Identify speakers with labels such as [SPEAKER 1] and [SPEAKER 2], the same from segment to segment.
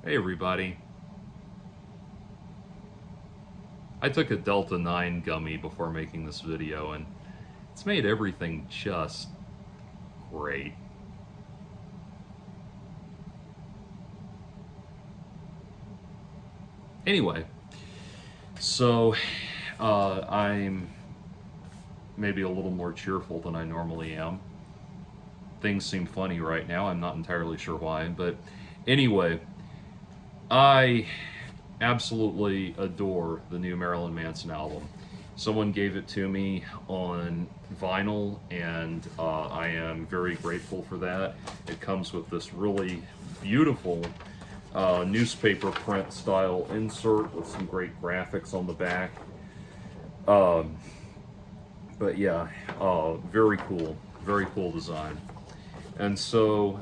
[SPEAKER 1] Hey everybody. I took a Delta 9 gummy before making this video and it's made everything just great. Anyway, so I'm maybe a little more cheerful than I normally am. Things seem funny right now. I'm not entirely sure why, but anyway, I absolutely adore the new Marilyn Manson album. Someone gave it to me on vinyl, and I am very grateful for that. It comes with this really beautiful newspaper print style insert with some great graphics on the back. Um, but yeah, very cool design. And so,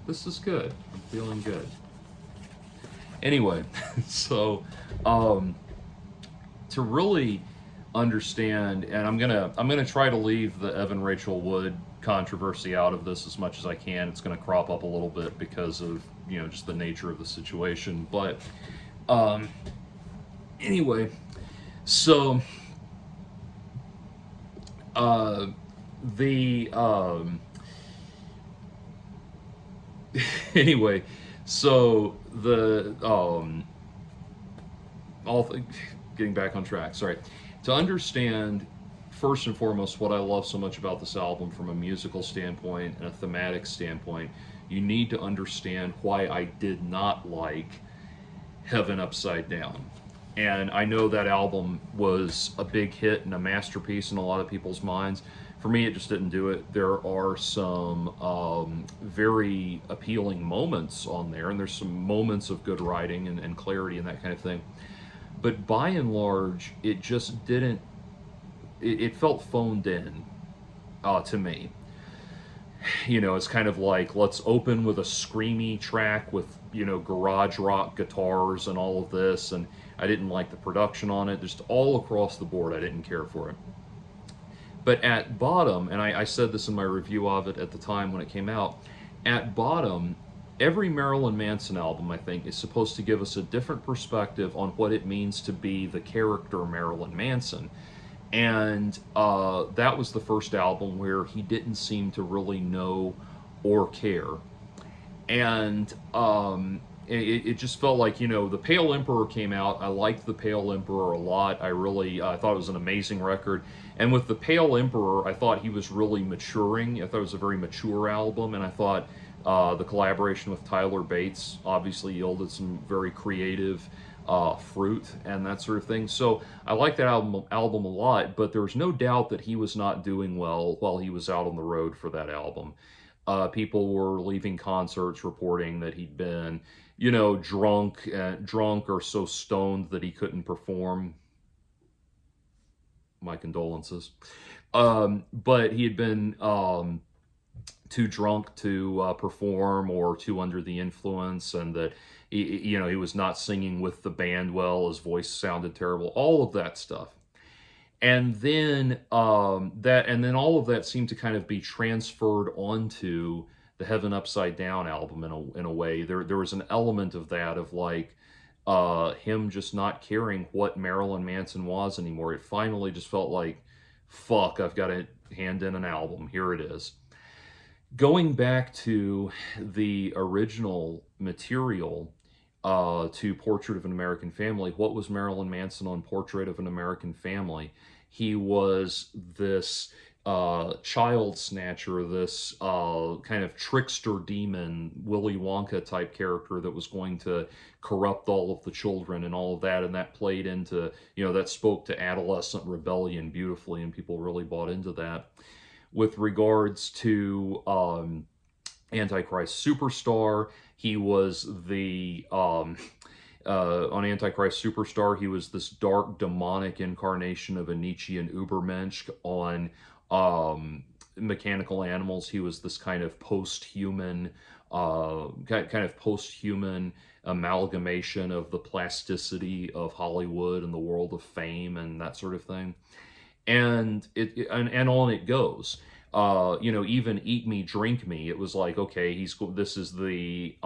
[SPEAKER 1] this is good. I'm feeling good. Anyway, so um, to really understand, and I'm gonna try to leave the Evan Rachel Wood controversy out of this as much as I can. It's gonna crop up a little bit because of just the nature of the situation. But um, anyway, so uh, the anyway, so the all th- getting back on track. Sorry. To understand first and foremost what I love so much about this album from a musical standpoint and a thematic standpoint, you need to understand why I did not like Heaven Upside Down. And I know that album was a big hit and a masterpiece in a lot of people's minds. For me, it just didn't do it. There are some very appealing moments on there, and there's some moments of good writing and clarity and that kind of thing. But by and large, it just didn't. It felt phoned in to me. It's kind of like, let's open with a screamy track with garage rock guitars and all of this, and I didn't like the production on it. Just all across the board, I didn't care for it. But at bottom, and I said this in my review of it at the time when it came out, at bottom, every Marilyn Manson album, I think, is supposed to give us a different perspective on what it means to be the character Marilyn Manson. And that was the first album where he didn't seem to really know or care. And it just felt like, the Pale Emperor came out. I liked the Pale Emperor a lot. I really thought it was an amazing record. And with the Pale Emperor, I thought he was really maturing. I thought it was a very mature album, and I thought the collaboration with Tyler Bates obviously yielded some very creative fruit and that sort of thing. So I like that album a lot, but there's no doubt that he was not doing well while he was out on the road for that album. People were leaving concerts reporting that he'd been, drunk or so stoned that he couldn't perform. My condolences. But he had been too drunk to perform or too under the influence, and that he was not singing with the band well. His voice sounded terrible. All of that stuff. And then all of that seemed to kind of be transferred onto the Heaven Upside Down album in a way. There was an element of that, of like him just not caring what Marilyn Manson was anymore. It finally just felt like, fuck, I've got to hand in an album. Here it is. Going back to the original material, to Portrait of an American Family, what was Marilyn Manson on Portrait of an American Family? He was this child snatcher, this kind of trickster demon, Willy Wonka type character that was going to corrupt all of the children and all of that. And that played into, that spoke to adolescent rebellion beautifully, and people really bought into that. With regards to Antichrist Superstar, he was the on Antichrist Superstar, he was this dark demonic incarnation of a Nietzschean Übermensch. On Mechanical Animals, he was this kind of post-human amalgamation of the plasticity of Hollywood and the world of fame and that sort of thing. And on it goes. You know, even Eat Me, Drink Me, it was like, okay, this is the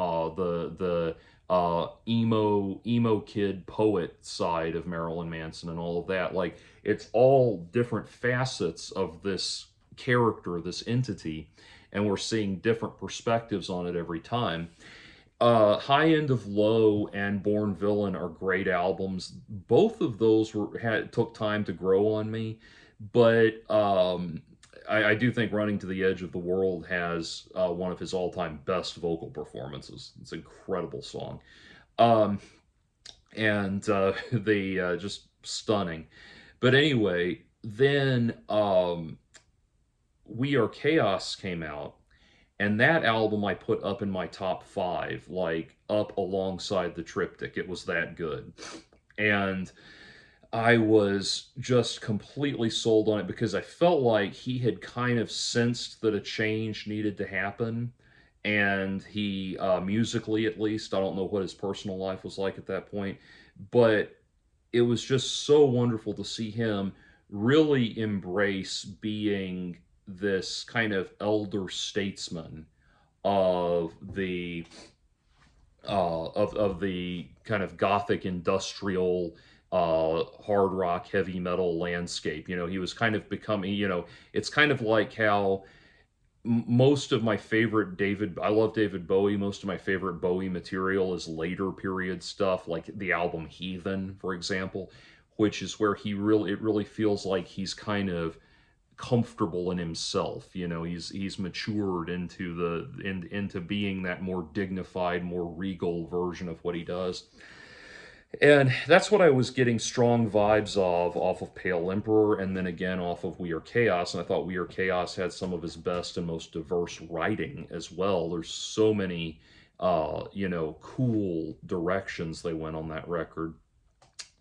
[SPEAKER 1] emo kid poet side of Marilyn Manson and all of that. Like, it's all different facets of this character, this entity, and we're seeing different perspectives on it every time. High End of Low and Born Villain are great albums. Both of those took time to grow on me, but I do think Running to the Edge of the World has one of his all-time best vocal performances. It's an incredible song, um, and they just stunning. But anyway, then We Are Chaos came out, and that album I put up in my top five, like up alongside the Triptych. It was that good. And I was just completely sold on it because I felt like he had kind of sensed that a change needed to happen. And he, musically at least, I don't know what his personal life was like at that point, but it was just so wonderful to see him really embrace being this kind of elder statesman of the of the kind of gothic industrial hard rock heavy metal landscape. You know, he was kind of becoming, you know, it's kind of like how most of my favorite I love David Bowie. Most of my favorite Bowie material is later period stuff, like the album Heathen, for example, which is where it really feels like he's kind of comfortable in himself. You know, he's matured into being that more dignified, more regal version of what he does. And that's what I was getting strong vibes of off of Pale Emperor, and then again off of We Are Chaos. And I thought We Are Chaos had some of his best and most diverse writing as well. There's so many, you know, cool directions they went on that record.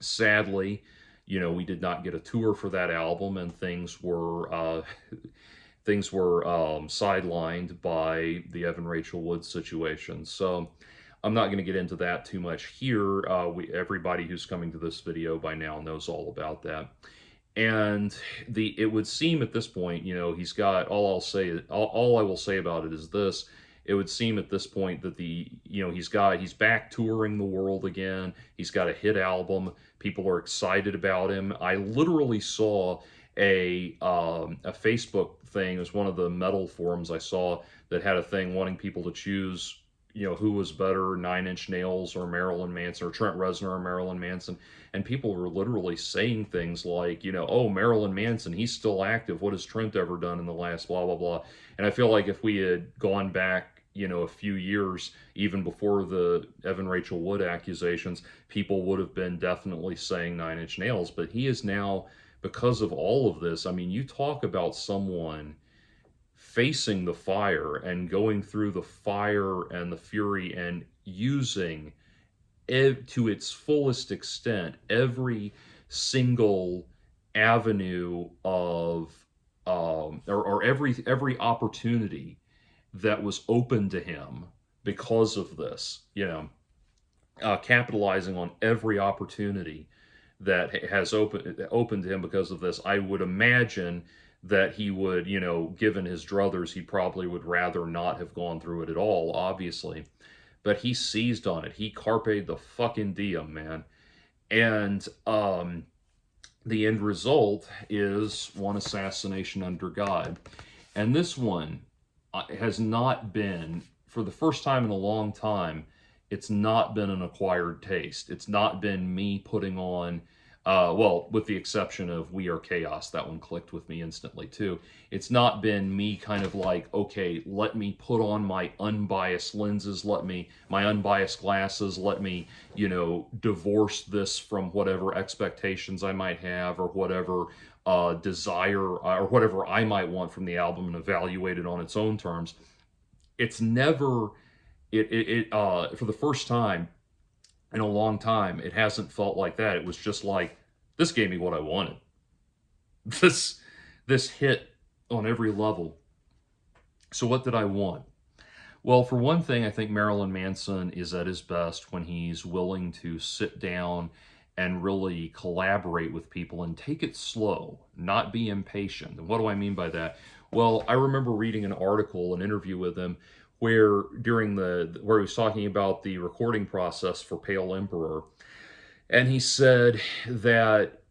[SPEAKER 1] Sadly, you know, we did not get a tour for that album, and things were sidelined by the Evan Rachel Wood situation. So I'm not going to get into that too much here. Everybody who's coming to this video by now knows all about that. And it would seem at this point, you know, he's got all I will say about it is this. It would seem at this point that he's back touring the world again. He's got a hit album. People are excited about him. I literally saw a Facebook thing. It was one of the metal forums I saw that had a thing wanting people to choose, you know, who was better, Nine Inch Nails or Marilyn Manson, or Trent Reznor or Marilyn Manson. And people were literally saying things like, you know, oh, Marilyn Manson, he's still active. What has Trent ever done in the last blah, blah, blah. And I feel like if we had gone back, you know, a few years, even before the Evan Rachel Wood accusations, people would have been definitely saying Nine Inch Nails. But he is now, because of all of this, I mean, you talk about someone facing the fire and going through the fire and the fury and using to its fullest extent every single avenue of or every opportunity that was open to him because of this, you know, capitalizing on every opportunity that has opened to him because of this. I would imagine that he would, you know, given his druthers, he probably would rather not have gone through it at all, obviously. But he seized on it. He carpe the fucking diem, man. And the end result is One Assassination Under God. And this one has not been, for the first time in a long time, it's not been an acquired taste. It's not been me putting on, well, with the exception of We Are Chaos, that one clicked with me instantly too. It's not been me kind of like, okay, let me put on my unbiased lenses, my unbiased glasses, let me, you know, divorce this from whatever expectations I might have or whatever desire or whatever I might want from the album and evaluate it on its own terms. It's never, for the first time in a long time, it hasn't felt like that. It was just like, this gave me what I wanted. This hit on every level. So what did I want? Well, for one thing, I think Marilyn Manson is at his best when he's willing to sit down and really collaborate with people and take it slow, not be impatient. And what do I mean by that? Well, I remember reading an article, an interview with him, where where he was talking about the recording process for Pale Emperor, and he said that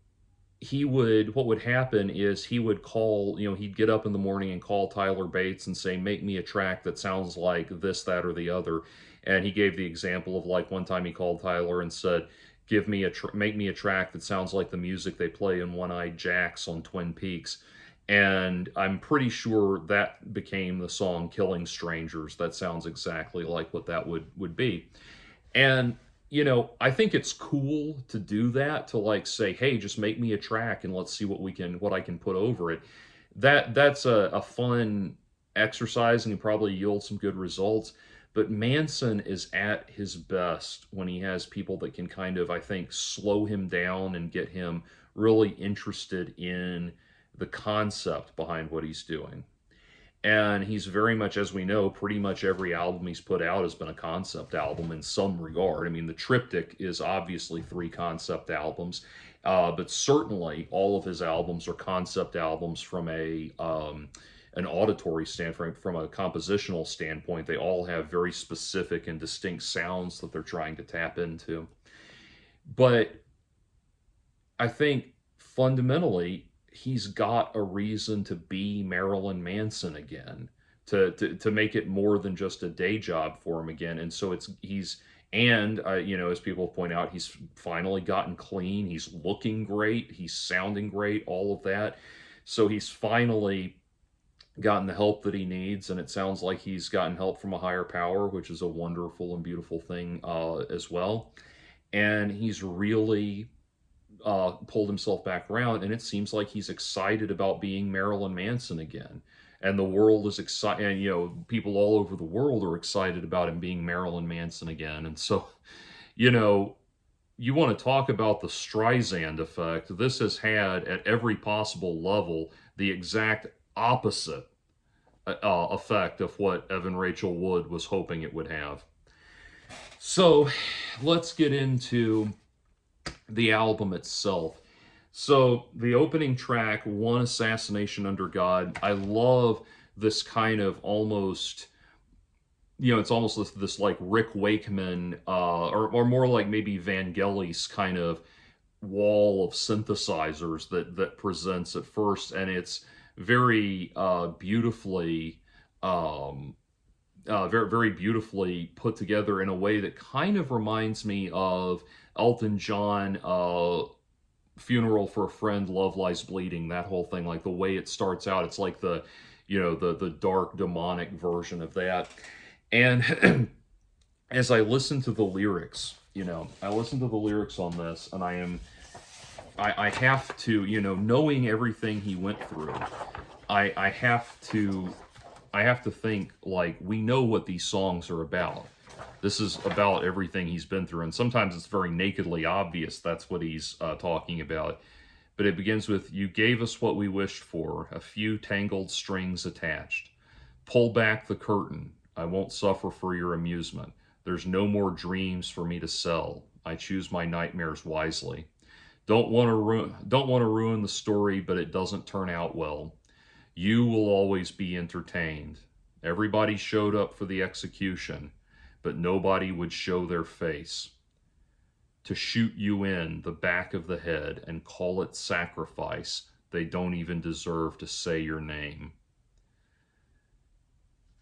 [SPEAKER 1] what would happen is he would call, he'd get up in the morning and call Tyler Bates and say, make me a track that sounds like this, that, or the other. And he gave the example of, like, one time he called Tyler and said, make me a track that sounds like the music they play in One-Eyed Jacks on Twin Peaks. And I'm pretty sure that became the song Killing Strangers. That sounds exactly like what that would be. And I think it's cool to do that, to, like, say, hey, just make me a track and let's see what I can put over it. That's a fun exercise and it probably yield some good results. But Manson is at his best when he has people that can kind of, I think, slow him down and get him really interested in the concept behind what he's doing. And he's very much, as we know, pretty much every album he's put out has been a concept album in some regard. I mean, the triptych is obviously 3 concept albums, but certainly all of his albums are concept albums from an auditory standpoint, from a compositional standpoint. They all have very specific and distinct sounds that they're trying to tap into. But I think fundamentally, he's got a reason to be Marilyn Manson again, to make it more than just a day job for him again. And so as people point out, he's finally gotten clean. He's looking great. He's sounding great. All of that. So he's finally gotten the help that he needs, and it sounds like he's gotten help from a higher power, which is a wonderful and beautiful thing as well. And he's really pulled himself back around, and it seems like he's excited about being Marilyn Manson again. And the world is excited, and people all over the world are excited about him being Marilyn Manson again. And so, you want to talk about the Streisand effect. This has had, at every possible level, the exact opposite effect of what Evan Rachel Wood was hoping it would have. So, let's get into the album itself. So the opening track, One Assassination Under God, I love this kind of almost, it's almost this like Rick Wakeman, or more like maybe Vangelis kind of wall of synthesizers that presents at first, and it's very beautifully very beautifully put together in a way that kind of reminds me of Elton John, Funeral for a Friend, Love Lies Bleeding, that whole thing. Like the way it starts out, it's like the dark demonic version of that. And as I listen to the lyrics, I listen to the lyrics on this, and I have to, knowing everything he went through, I have to think, like, we know what these songs are about. This is about everything he's been through, and sometimes it's very nakedly obvious that's what he's talking about. But it begins with, you gave us what we wished for, a few tangled strings attached. Pull back the curtain. I won't suffer for your amusement. There's no more dreams for me to sell. I choose my nightmares wisely. Don't want to ruin the story, but it doesn't turn out well. You will always be entertained. Everybody showed up for the execution, but nobody would show their face. To shoot you in the back of the head and call it sacrifice, they don't even deserve to say your name.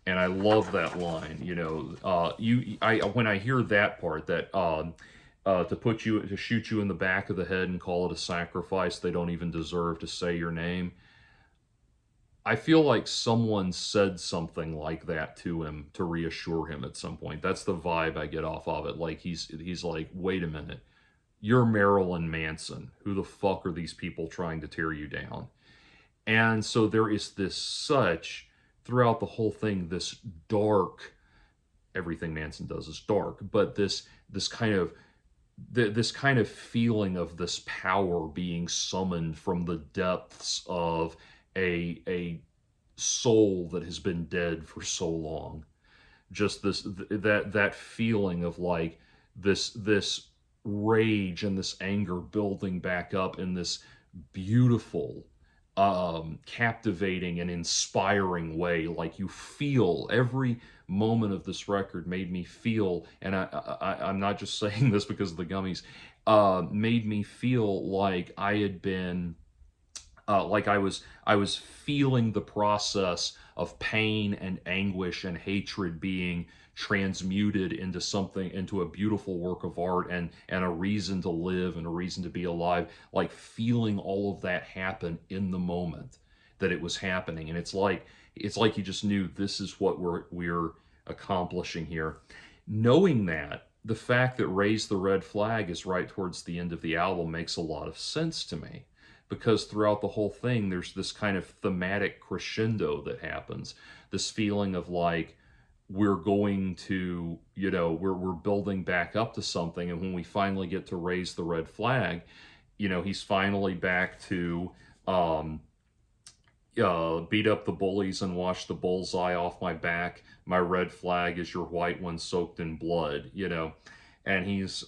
[SPEAKER 1] And I love that line. When I hear that part, that to shoot you in the back of the head and call it a sacrifice, they don't even deserve to say your name. I feel like someone said something like that to him to reassure him at some point. That's the vibe I get off of it. Like he's like, wait a minute, you're Marilyn Manson. Who the fuck are these people trying to tear you down? And so there is throughout the whole thing, this dark, everything Manson does is dark, but this kind of feeling of this power being summoned from the depths of a soul that has been dead for so long. Just that feeling of like this rage and this anger building back up in this beautiful captivating and inspiring way. Like, you feel every moment of this record made me feel, and I'm not just saying this because of the gummies, made me feel like I had been, like I was feeling the process of pain and anguish and hatred being transmuted into something, into a beautiful work of art, and a reason to live and a reason to be alive. Like, feeling all of that happen in the moment that it was happening, and it's like you just knew this is what we're accomplishing here. Knowing that, the fact that Raise the Red Flag is right towards the end of the album makes a lot of sense to me, because throughout the whole thing there's this kind of thematic crescendo that happens, this feeling of like we're going to, we're building back up to something, and when we finally get to Raise the Red Flag, he's finally back to beat up the bullies and wash the bullseye off my back. My red flag is your white one soaked in blood, and he's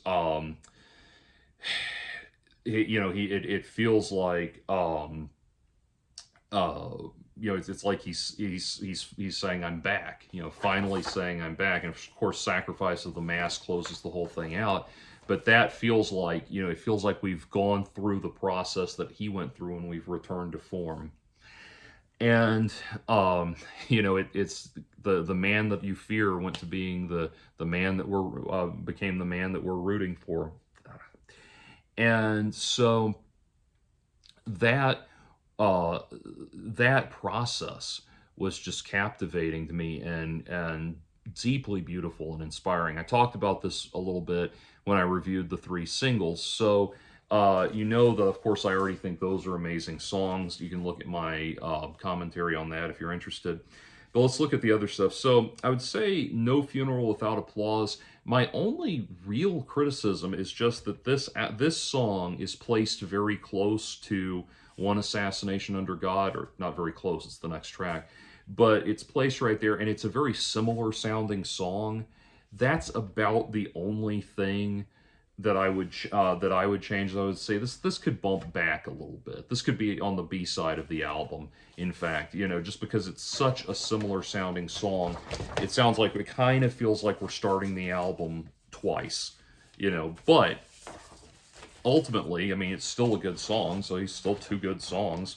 [SPEAKER 1] it feels like it's like he's saying I'm back, finally saying I'm back, and of course Sacrifice of the Mask closes the whole thing out. But that feels like, it feels like we've gone through the process that he went through and we've returned to form. And it's the man that you fear went to being the man that became the man that we're rooting for. And so that that process was just captivating to me, and deeply beautiful and inspiring. I talked about this a little bit when I reviewed the 3 singles. So that, of course, I already think those are amazing songs. You can look at my commentary on that if you're interested. But let's look at the other stuff. So I would say No Funeral Without Applause. My only real criticism is just that this song is placed very close to One Assassination Under God, or not very close, it's the next track. But it's placed right there, and it's a very similar sounding song. That's about the only thing that I would change. I would say this could bump back a little bit. This could be on the B side of the album. In fact, just because it's such a similar sounding song, it sounds like, it kind of feels like we're starting the album twice. But ultimately, I mean, it's still a good song, so he's still 2 good songs.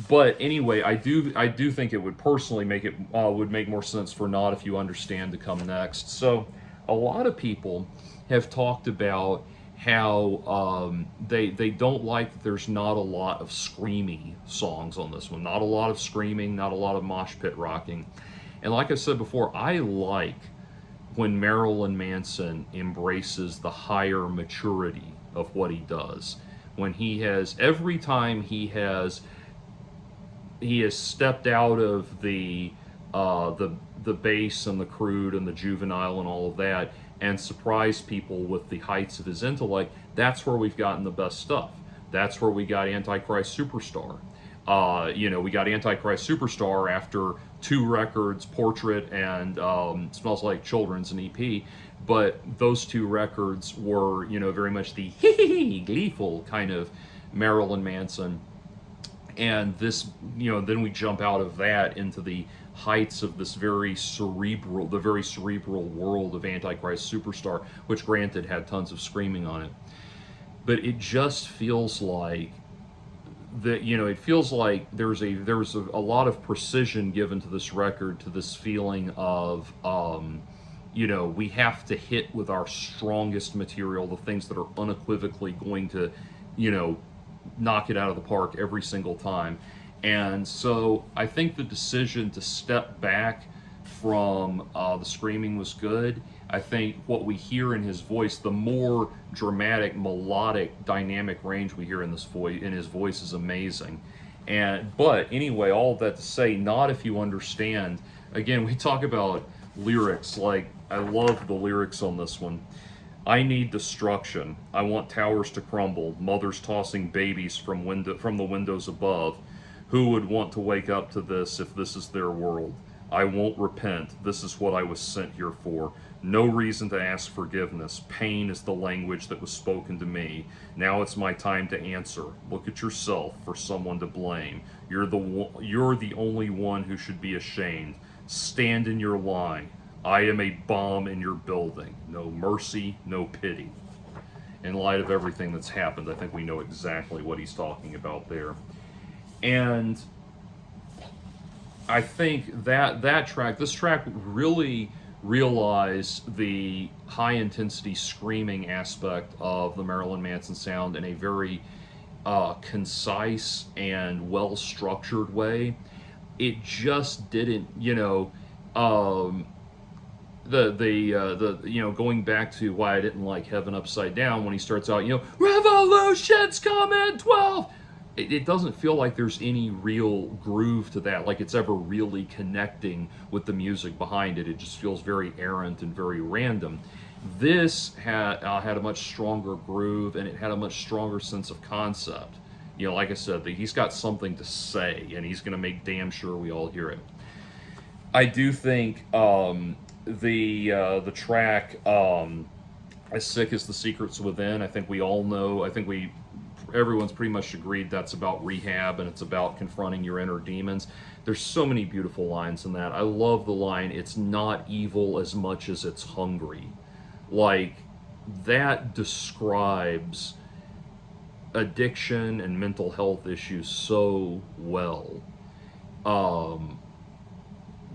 [SPEAKER 1] But anyway, I do think it would personally would make more sense for Not If You Understand to come next. So a lot of people have talked about how they don't like that there's not a lot of screamy songs on this one. Not a lot of screaming, not a lot of mosh pit rocking. And like I said before, I like when Marilyn Manson embraces the higher maturity of what he does. When every time he has stepped out of the base and the crude and the juvenile and all of that, and surprised people with the heights of his intellect, that's where we've gotten the best stuff. That's where we got Antichrist Superstar. We got Antichrist Superstar after 2 records, Portrait and Smells Like Children's, an EP. But those 2 records were, very much the gleeful kind of Marilyn Manson. And this, then we jump out of that into the heights of the very cerebral world of Antichrist Superstar, which granted had tons of screaming on it. But it just feels like it feels like there's a lot of precision given to this record, to this feeling of we have to hit with our strongest material, the things that are unequivocally going to knock it out of the park every single time. And so I think the decision to step back from the screaming was good. I think what we hear in his voice, the more dramatic, melodic, dynamic range we hear in his voice is amazing. But anyway, all of that to say, Not If You Understand. Again, we talk about lyrics. Like, I love the lyrics on this one. I need destruction. I want towers to crumble, mothers tossing babies from the windows above. Who would want to wake up to this if this is their world? I won't repent. This is what I was sent here for. No reason to ask forgiveness. Pain is the language that was spoken to me. Now it's my time to answer. Look at yourself for someone to blame. You're the only one who should be ashamed. Stand in your line. I am a bomb in your building. No mercy, no pity. In light of everything that's happened, I think we know exactly what he's talking about there. And I think that this track really realized the high intensity screaming aspect of the Marilyn Manson sound in a very concise and well structured way. It just didn't, going back to why I didn't like Heaven Upside Down when he starts out, revolution's coming 12. It doesn't feel like there's any real groove to that, like it's ever really connecting with the music behind it. It just feels very errant and very random. This had a much stronger groove, and it had a much stronger sense of concept. Like I said, he's got something to say, and he's going to make damn sure we all hear it. I do think the track As Sick as the Secrets Within, I think we all know, everyone's pretty much agreed that's about rehab and it's about confronting your inner demons. There's so many beautiful lines in that. I love the line, it's not evil as much as it's hungry. Like, that describes addiction and mental health issues so well.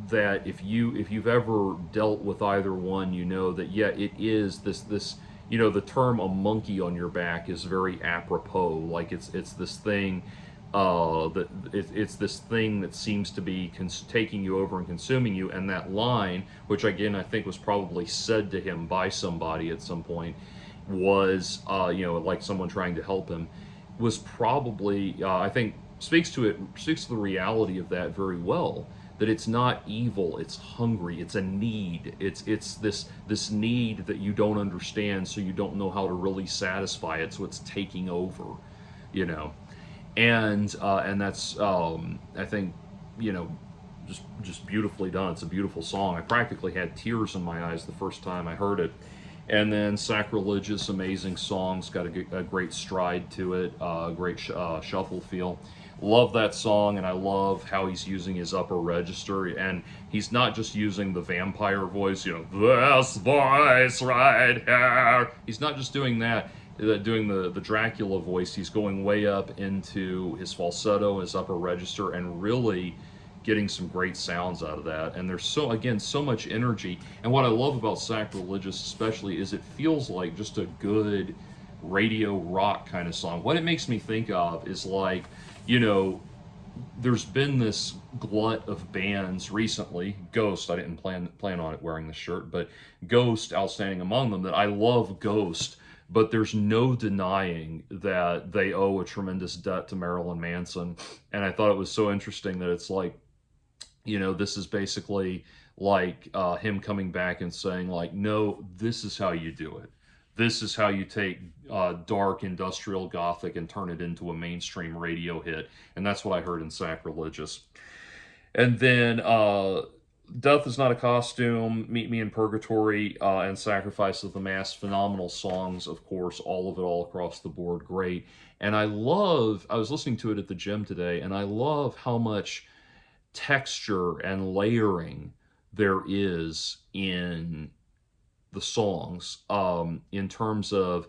[SPEAKER 1] That if you've ever dealt with either one, you know that it is this the term "a monkey on your back" is very apropos. Like it's this thing it's this thing that seems to be taking you over and consuming you. And that line, which again I think was probably said to him by somebody at some point, was like someone trying to help him, was probably I think speaks to the reality of that very well. That it's not evil, it's hungry, it's a need. It's this need that you don't understand, so you don't know how to really satisfy it, so it's taking over, And that's I think, just beautifully done. It's a beautiful song. I practically had tears in my eyes the first time I heard it. And then Sacrilegious, amazing songs, got a great stride to it, great shuffle feel. Love that song, and I love how he's using his upper register, and he's not just using the vampire voice, this voice right here. He's not just doing that, doing the Dracula voice. He's going way up into his falsetto, his upper register, and really getting some great sounds out of that. And there's so much energy. And what I love about Sacrilegious especially is it feels like just a good radio rock kind of song. What it makes me think of is like, there's been this glut of bands recently. Ghost, I didn't plan on it wearing this shirt, but Ghost outstanding among them. That I love Ghost, but there's no denying that they owe a tremendous debt to Marilyn Manson. And I thought it was so interesting that it's like, this is basically like him coming back and saying like, no, this is how you do it. This is how you take dark industrial gothic and turn it into a mainstream radio hit. And that's what I heard in Sacrilegious. And then Death Is Not a Costume, Meet Me in Purgatory, and Sacrifice of the Mass. Phenomenal songs, of course, all of it all across the board, great. And I was listening to it at the gym today, and I love how much texture and layering there is in the songs, in terms of,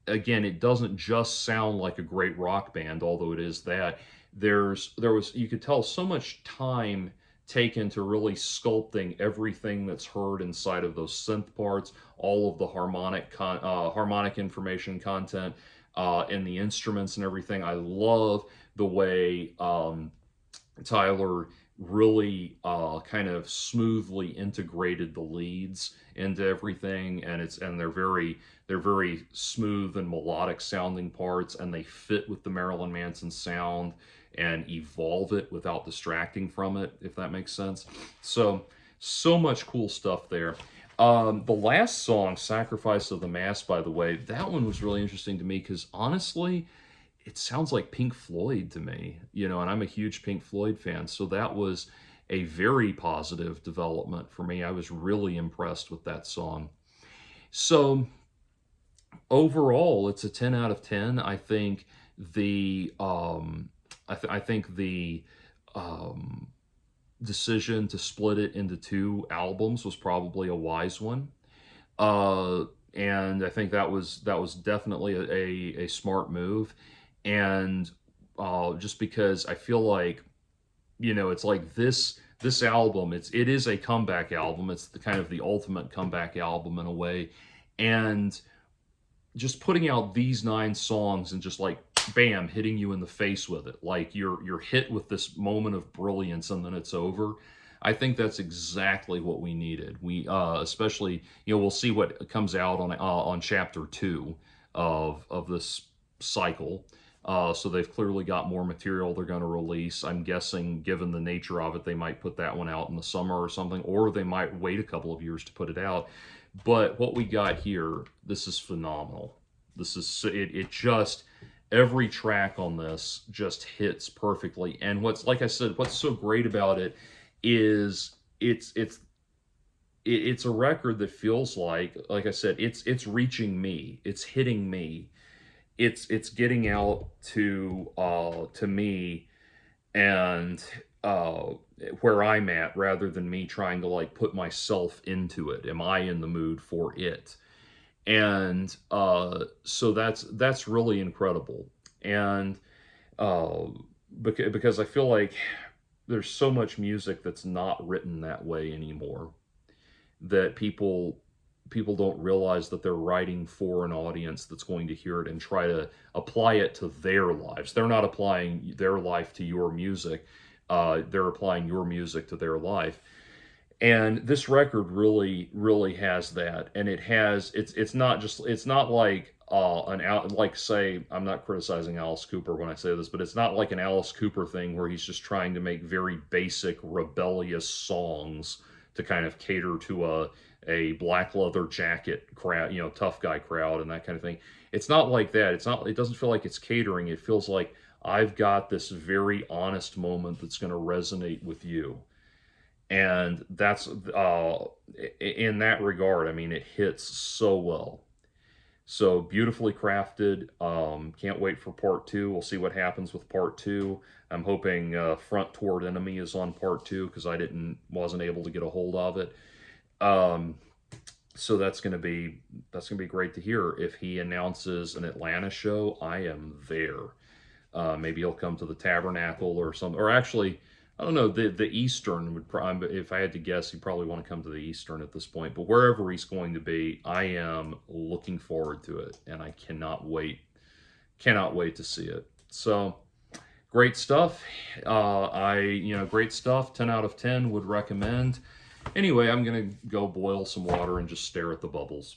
[SPEAKER 1] again, it doesn't just sound like a great rock band, although it is that. You could tell so much time taken to really sculpting everything that's heard inside of those synth parts, all of the harmonic information content in the instruments and everything. I love the way Tyler really kind of smoothly integrated the leads into everything, and they're very smooth and melodic sounding parts, and they fit with the Marilyn Manson sound and evolve it without distracting from it, if that makes sense. So much cool stuff there. The last song, Sacrifice of the Mass, by the way, that one was really interesting to me because honestly, it sounds like Pink Floyd to me, and I'm a huge Pink Floyd fan. So that was a very positive development for me. I was really impressed with that song. So overall, it's a 10 out of 10. I think the um, decision to split it into two albums was probably a wise one. Uh, and I think that was definitely a smart move. And just because I feel like, it's like this album, it is a comeback album. It's the kind of the ultimate comeback album in a way. And just putting out these 9 songs and just like bam, hitting you in the face with it, like you're hit with this moment of brilliance and then it's over. I think that's exactly what we needed. We especially, we'll see what comes out on chapter 2 of this cycle. So they've clearly got more material they're going to release. I'm guessing, given the nature of it, they might put that one out in the summer or something, or they might wait a couple of years to put it out. But what we got here, this is phenomenal. This is it just every track on this just hits perfectly. And like I said, what's so great about it is it's a record that feels like I said, it's reaching me, it's hitting me, it's getting out to me, and where I'm at, rather than me trying to like put myself into it. Am I in the mood for it? And so that's really incredible. And because I feel like there's so much music that's not written that way anymore, that people don't realize that they're writing for an audience that's going to hear it and try to apply it to their lives. They're not applying their life to your music. They're applying your music to their life. And this record really, really has that. And it's not like say, I'm not criticizing Alice Cooper when I say this, but it's not like an Alice Cooper thing where he's just trying to make very basic, rebellious songs to kind of cater to a black leather jacket crowd, tough guy crowd and that kind of thing. It's not like that. It doesn't feel like it's catering. It feels like I've got this very honest moment that's going to resonate with you. And that's, in that regard, I mean, it hits so well. So beautifully crafted. Can't wait for part 2. We'll see what happens with part 2. I'm hoping Front Toward Enemy is on part 2, because I wasn't able to get a hold of it. So that's gonna be great to hear. If he announces an Atlanta show, I am there. Maybe he'll come to the Tabernacle or something, or actually, I don't know, the Eastern would probably, if I had to guess, he'd probably want to come to the Eastern at this point. But wherever he's going to be, I am looking forward to it, and I cannot wait to see it. So great stuff. Great stuff. 10 out of 10 would recommend. Anyway, I'm gonna go boil some water and just stare at the bubbles.